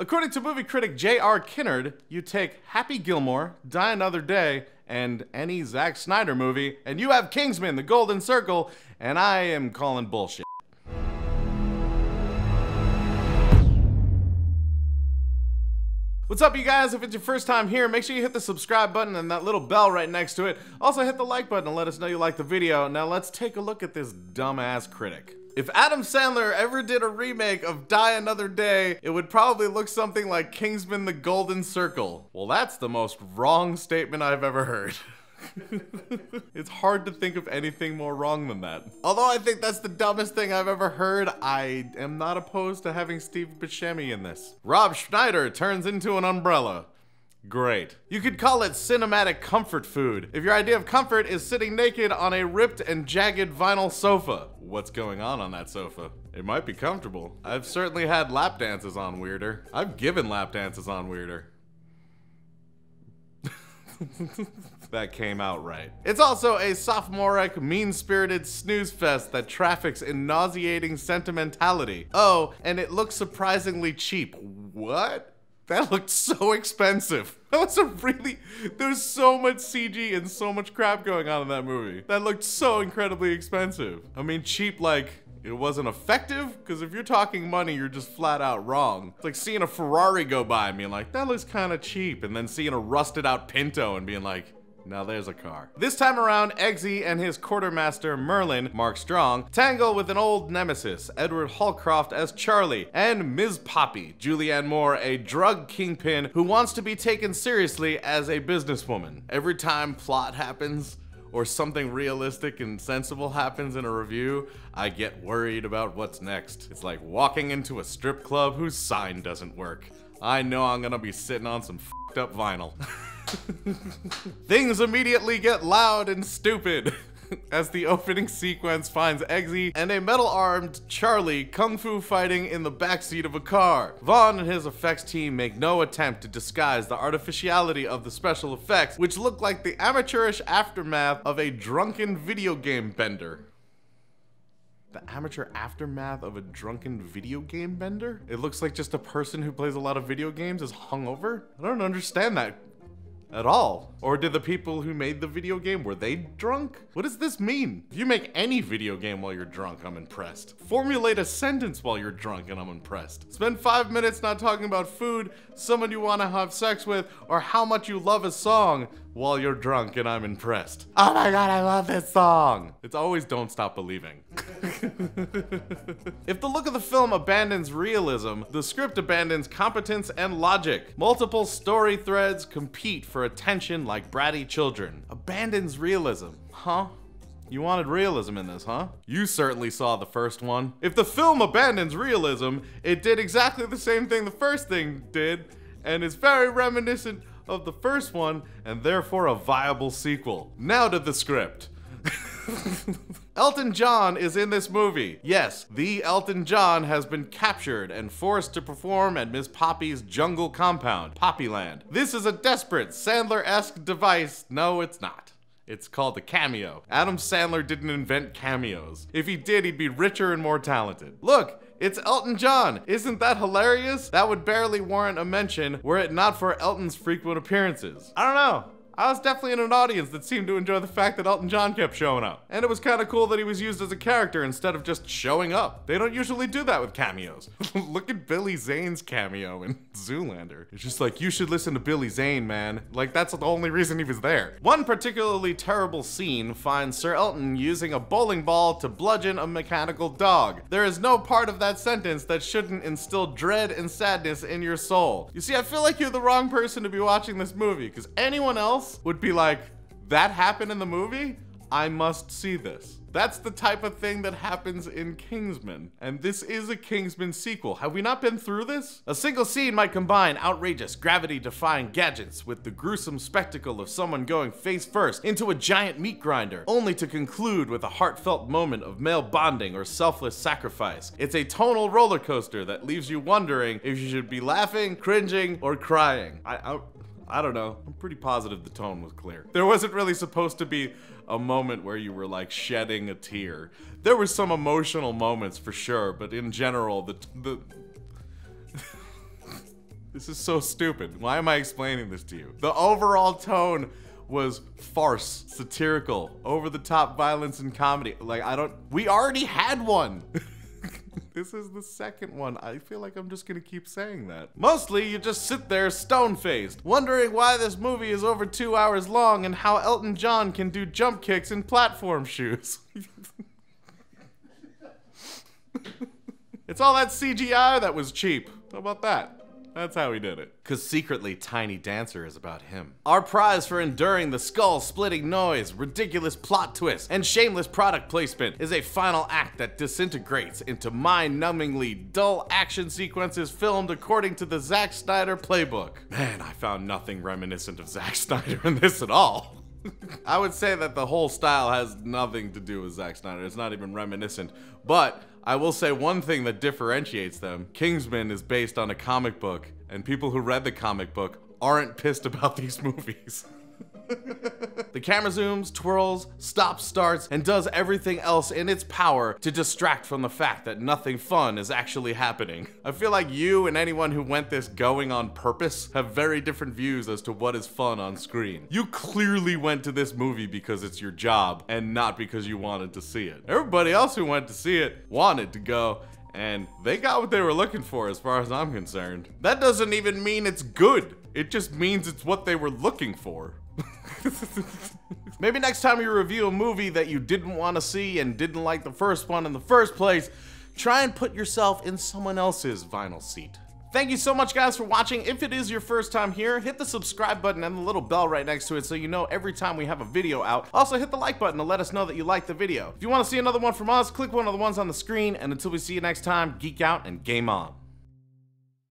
According to movie critic J.R. Kinnard, you take Happy Gilmore, Die Another Day, and any Zack Snyder movie, and you have Kingsman, The Golden Circle, and I am calling bullshit. What's up, you guys? If it's your first time here, make sure you hit the subscribe button and that little bell right next to it. Also hit the like button and let us know you like the video. Now let's take a look at this dumbass critic. If Adam Sandler ever did a remake of Die Another Day, it would probably look something like Kingsman: The Golden Circle. Well, that's the most wrong statement I've ever heard. It's hard to think of anything more wrong than that. Although I think that's the dumbest thing I've ever heard, I am not opposed to having Steve Buscemi in this. Rob Schneider turns into an umbrella. Great. You could call it cinematic comfort food. If your idea of comfort is sitting naked on a ripped and jagged vinyl sofa. What's going on that sofa? It might be comfortable. I've certainly had lap dances on Weirder. I've given lap dances on Weirder. That came out right. It's also a sophomoric, mean-spirited snooze fest that traffics in nauseating sentimentality. Oh, and it looks surprisingly cheap. What? That looked so expensive. That was there's so much CG and so much crap going on in that movie. That looked so incredibly expensive. I mean, cheap like it wasn't effective? Because if you're talking money, you're just flat out wrong. It's like seeing a Ferrari go by and being like, that looks kind of cheap. And then seeing a rusted out Pinto and being like, now there's a car. This time around, Eggsy and his quartermaster Merlin, Mark Strong, tangle with an old nemesis, Edward Holcroft as Charlie, and Ms. Poppy, Julianne Moore, a drug kingpin who wants to be taken seriously as a businesswoman. Every time plot happens, or something realistic and sensible happens in a review, I get worried about what's next. It's like walking into a strip club whose sign doesn't work. I know I'm gonna be sitting on some f***ed up vinyl. Things immediately get loud and stupid as the opening sequence finds Eggsy and a metal-armed Charlie kung fu fighting in the backseat of a car. Vaughn and his effects team make no attempt to disguise the artificiality of the special effects, which look like the amateurish aftermath of a drunken video game bender. The amateur aftermath of a drunken video game bender? It looks like just a person who plays a lot of video games is hungover? I don't understand that at all. Or did the people who made the video game, were they drunk? What does this mean? If you make any video game while you're drunk, I'm impressed. Formulate a sentence while you're drunk and I'm impressed. Spend 5 minutes not talking about food, someone you want to have sex with, or how much you love a song while you're drunk and I'm impressed. Oh my god, I love this song! It's always Don't Stop Believing. If the look of the film abandons realism, the script abandons competence and logic. Multiple story threads compete for attention like bratty children. Abandons realism, huh? You wanted realism in this, huh? You certainly saw the first one. If the film abandons realism, it did exactly the same thing the first thing did, and is very reminiscent of the first one, and therefore a viable sequel. Now to the script. Elton John is in this movie. Yes, the Elton John has been captured and forced to perform at Miss Poppy's jungle compound, Poppyland. This is a desperate Sandler-esque device. No, it's not. It's called a cameo. Adam Sandler didn't invent cameos. If he did, he'd be richer and more talented. Look, it's Elton John. Isn't that hilarious? That would barely warrant a mention were it not for Elton's frequent appearances. I don't know. I was definitely in an audience that seemed to enjoy the fact that Elton John kept showing up. And it was kind of cool that he was used as a character instead of just showing up. They don't usually do that with cameos. Look at Billy Zane's cameo in Zoolander. It's just like, you should listen to Billy Zane, man. Like, that's the only reason he was there. One particularly terrible scene finds Sir Elton using a bowling ball to bludgeon a mechanical dog. There is no part of that sentence that shouldn't instill dread and sadness in your soul. You see, I feel like you're the wrong person to be watching this movie, because anyone else would be like, that happened in the movie? I must see this. That's the type of thing that happens in Kingsman. And this is a Kingsman sequel. Have we not been through this? A single scene might combine outrageous, gravity-defying gadgets with the gruesome spectacle of someone going face first into a giant meat grinder, only to conclude with a heartfelt moment of male bonding or selfless sacrifice. It's a tonal roller coaster that leaves you wondering if you should be laughing, cringing, or crying. I don't know. I'm pretty positive the tone was clear. There wasn't really supposed to be a moment where you were like shedding a tear. There were some emotional moments for sure, but in general, This is so stupid. Why am I explaining this to you? The overall tone was farce, satirical, over-the-top violence and comedy. Like, we already had one. This is the second one. I feel like I'm just gonna keep saying that. Mostly, you just sit there stone-faced, wondering why this movie is over 2 hours long and how Elton John can do jump kicks in platform shoes. It's all that CGI that was cheap. How about that? That's how he did it. Cause secretly, Tiny Dancer is about him. Our prize for enduring the skull-splitting noise, ridiculous plot twist, and shameless product placement is a final act that disintegrates into mind-numbingly dull action sequences filmed according to the Zack Snyder playbook. Man, I found nothing reminiscent of Zack Snyder in this at all. I would say that the whole style has nothing to do with Zack Snyder. It's not even reminiscent. But I will say one thing that differentiates them. Kingsman is based on a comic book, and people who read the comic book aren't pissed about these movies. The camera zooms, twirls, stops, starts, and does everything else in its power to distract from the fact that nothing fun is actually happening. I feel like you and anyone who went this going on purpose have very different views as to what is fun on screen. You clearly went to this movie because it's your job and not because you wanted to see it. Everybody else who went to see it wanted to go, and they got what they were looking for as far as I'm concerned. That doesn't even mean it's good. It just means it's what they were looking for. Maybe next time you review a movie that you didn't want to see and didn't like the first one in the first place, try and put yourself in someone else's vinyl seat. Thank you so much, guys, for watching. If it is your first time here, hit the subscribe button and the little bell right next to it so you know every time we have a video out. Also, hit the like button to let us know that you liked the video. If you want to see another one from us, click one of the ones on the screen, and until we see you next time, geek out and game on.